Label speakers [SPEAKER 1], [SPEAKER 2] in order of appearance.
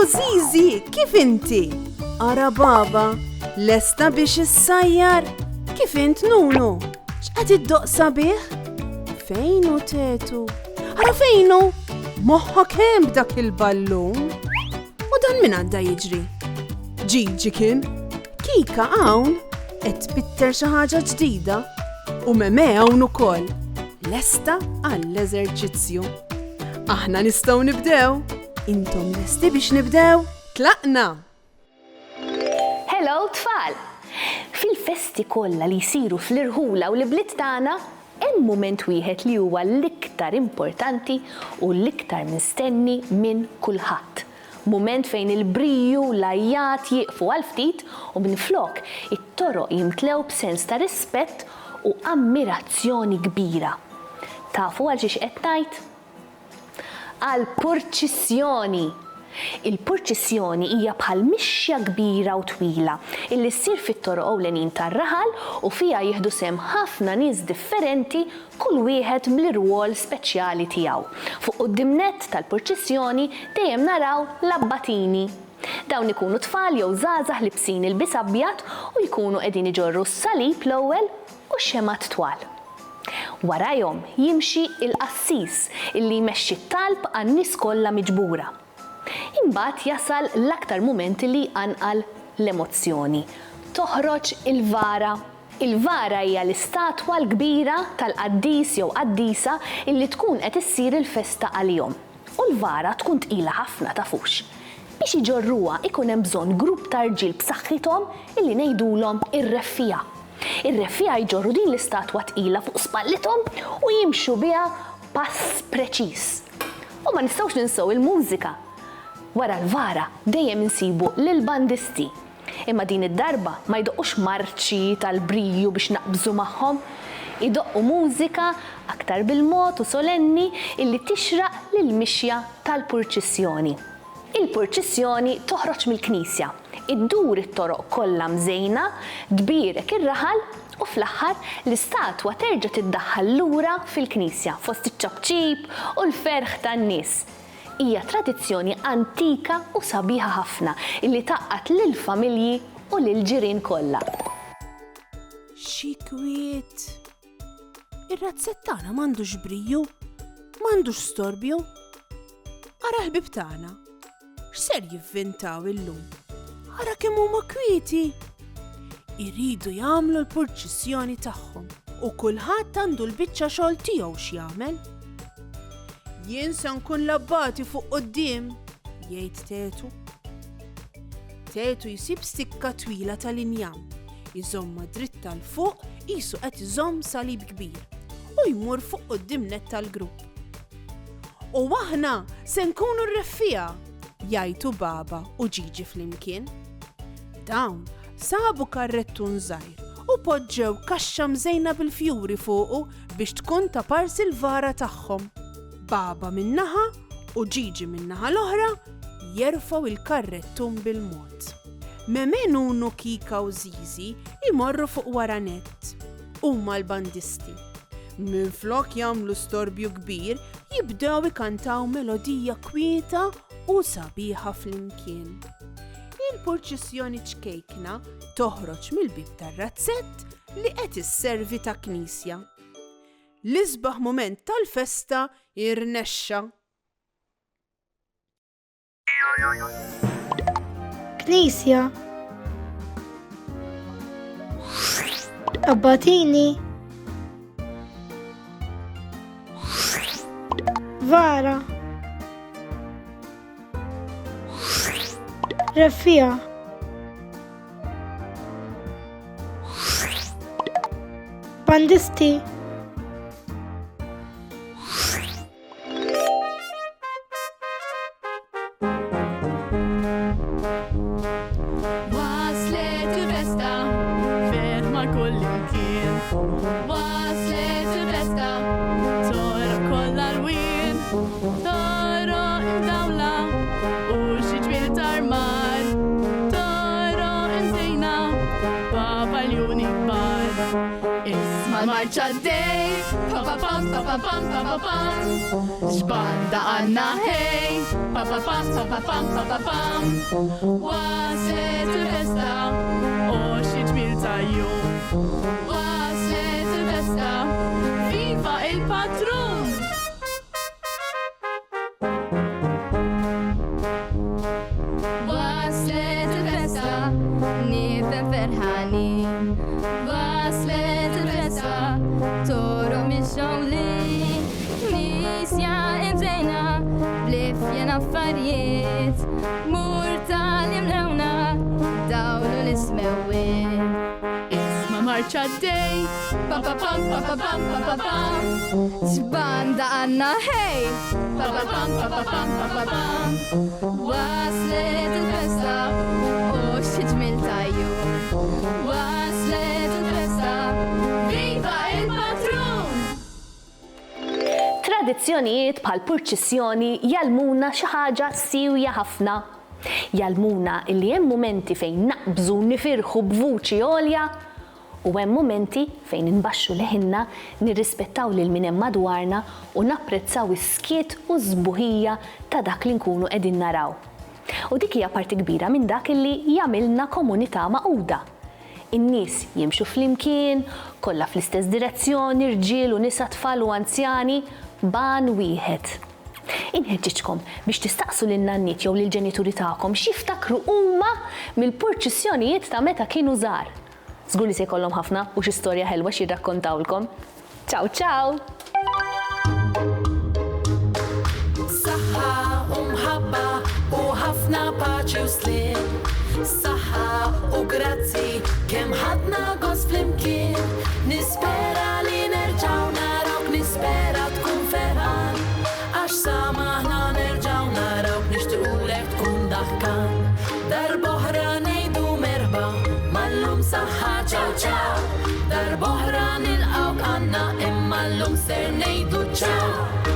[SPEAKER 1] Zizi, kif inti? Ara baba, lesta biex issajjar? Kif int Nunu? X'qed iddoqsa bih? Fejnu tetu? Ara fejnu? Moħħok hemm b'dak il-ballun? U dan min għadda jiġri? Ġiġi kien? Kika hawn qed tbitter xi ħaġa ġdida u Meme hawn ukoll. Lesta għall-eżerċizzju. Aħna nistgħu nibdew. Intom lesti biex nibdew? Tlaqna!
[SPEAKER 2] Hello tfal! Fil-festi kollha li jsiru fl-irħula u l-bliet tagħna hemm mument wieħed li huwa l-iktar importanti u l-iktar mistenni minn kulħadd. Mument fejn il-briju l-ajjat jieqfu għal ftit u minflok it-toroq jimtlew b'sens ta' rispett u ammirazzjoni kbira. Tafu għal xiex qed ngħid? Għall-purċissjoni. Il-purċissjoni hija bħal mixja kbira u twila illi ssir fit-toroq ewlenin tar-raħal u fiha jieħdu sehem ħafna nies differenti kull wieħed bl-irwol speċjali tiegħu. Fuq qudiemnett tal-purċissjoni dejjem naraw l-abbatini. Dawn ikunu tfal jew żgħażagħ libsin ilbis abjad u jkunu qegħdin iġorru s-salib l-ewwel u x-xemat twal. Warajhom jimxi il-qassis illi jmexxi t-talb għan-nies kollha miġbura. Imbagħad jasal l-aktar mument li jqanqal l-emozzjoni. Toħroġ il-vara. Il-vara hija l-istatwa l-kbira tal-qaddis jew qaddisa illi tkun qed issir il-festa għalihom. U l-vara tkun tqila ħafna tafux. Biex iġorruha ikun hemm bżonn grupp ta' irġiel b'saħħithom illi ngħidulhom ir-reffija. Ir-reffija jġorru din l-istatwa tqila fuq spallithom u jimxu biha pass preċiż. U ma nistgħux ninsew il-mużika. Wara l-vara dejjem insibu lill-bandisti. Imma din id-darba ma jdoqqux marċi tal-briju biex naqbżu magħhom, idoqqu mużika aktar bil-mod u solenni illi tixraq lill-mixja tal-purċissjoni. Il-purċissjoni toħroġ mill-Knisja. Iddur it-toroq kollha mżejna, dbirek ir-raħal u fl-aħħar l-istatwa terġa' tiddaħħal lura fil-Knisja fost iċ-ċabċib u l-ferħ tan-nies. Hija tradizzjoni antika u sabiħa ħafna illi taqqat lill-familji u lill-ġirien kollha.
[SPEAKER 1] Xi kwiet. Ir-razzett tagħna m'għandux briju, m'għandux storbju. Ara ħbib tagħna, x'ser jivvintaw illum? Ara kemm huma kwieti. Iridu jagħmlu l-purċissjoni tagħhom u kulħadd għandu l-biċċa xogħol tiegħu x'jagħmel. Jien se nkun labbati fuq quddiem, jgħid Tetu. Tetu jsib stikka twila tal-injam, iżomma dritta l fuq qisu qed iżomm salib kbir u jmur fuq qudiemnet tal-grupp. U aħna se nkunu r-reffija, jgħidu Baba u Ġiġi flimkien. Dawn sabu karrettun żgħir u poġġew kaxxa mżejna bil-fjuri fuqu biex tkun ta' parsi l-vara tagħhom. Baba min-naħa u Ġiġi min-naħa l-oħra jerfgħu il-karrettun bil-mod. Meme, Nunu, Kika u Zizi imorru fuq wara nett. Huma l-bandisti. Minflok jagħmlu storbju kbir jibdew ikantaw melodija kwieta u sabiħa flimkien. Il-purċissjoni ċkejkna toħroġ mill-bib tar-razzett li qed isservi ta' Knisja. L-isbaħ mument tal-festa irnexxa.
[SPEAKER 3] Knisja. Abbatini. Vara. Reffija. Bandisti.
[SPEAKER 4] Waslet il-festa fejn ma' kull imkien. Waslet il-festa toro kollha l-wien. Toro imdawla u xi ġmiel tarmar. Toro imżejna b'papaljuni kbar. Isma' marcia dej, pa pa pam pa pa pam pa pa pam. Xbanda għanna hej, pa pa pam pa pa pam pa pa pam. Waslet il-festa, o xi ġmil ta' jum. Waslet il-festa, viva il-patron! Waslet il-festa, nifem ferħanin. Waslet il-festa, toro mixxawlin. Nisja imżejna, blifjen affarijiet. Murta l-imlewna, dawlu l-ismewiet. Isma marċa dej, pa pa pam pa pa pam pa pa pam. Xbanda għanna hej, pa pa pam pa pa pam pa pa pam. Waslet il-festa, o xi ġmil ta' jum. Waslet il-festa, viva il-patron!
[SPEAKER 2] Tradizzjonijiet bħal purċissjoni jalmuna xi ħaġa siwja ħafna. Jalmuna illi hemm momenti fejn naqbżu nifirħu b'vuċi għolja u hemm momenti fejn inbaxxu leħinna nirrispettaw lil min hemm madwarna u napprezzaw is-skiet u żbuħija ta' dak li nkunu qegħdin naraw. U dik hija parti kbira minn dak illi jagħmilna komunità maquda. In-nies jimxu flimkien, kollha fl-istess direzzjoni, irġiel u nisa tfal u anzjani, ban wieħed. Inħeġġitkom biex tistaqsu lin-nanniet jew lill-ġenituri tagħkom x'jiftakru huma mill-purċissjonijiet ta' meta kienu żgħar. Żgur li se jkollhom ħafna u xi storja ħelwa xi jirrakkontawlkom. Ciao ciao!
[SPEAKER 5] Saħħa u mħabba u ħafna paċi u slim. Saħħa u grazzi kemm ħadna gost flimkien. Nispera li nerġgħu narawk, nispera tkun ferħan. Għax samaħna nerġgħu narawk, nixtiequlek tkun daħkan. Darb'oħra ngħidu merħba, mallum saħħa ciao ciao. Darb'oħra nilqgħu għandna imma llum ser ngħidu ciao.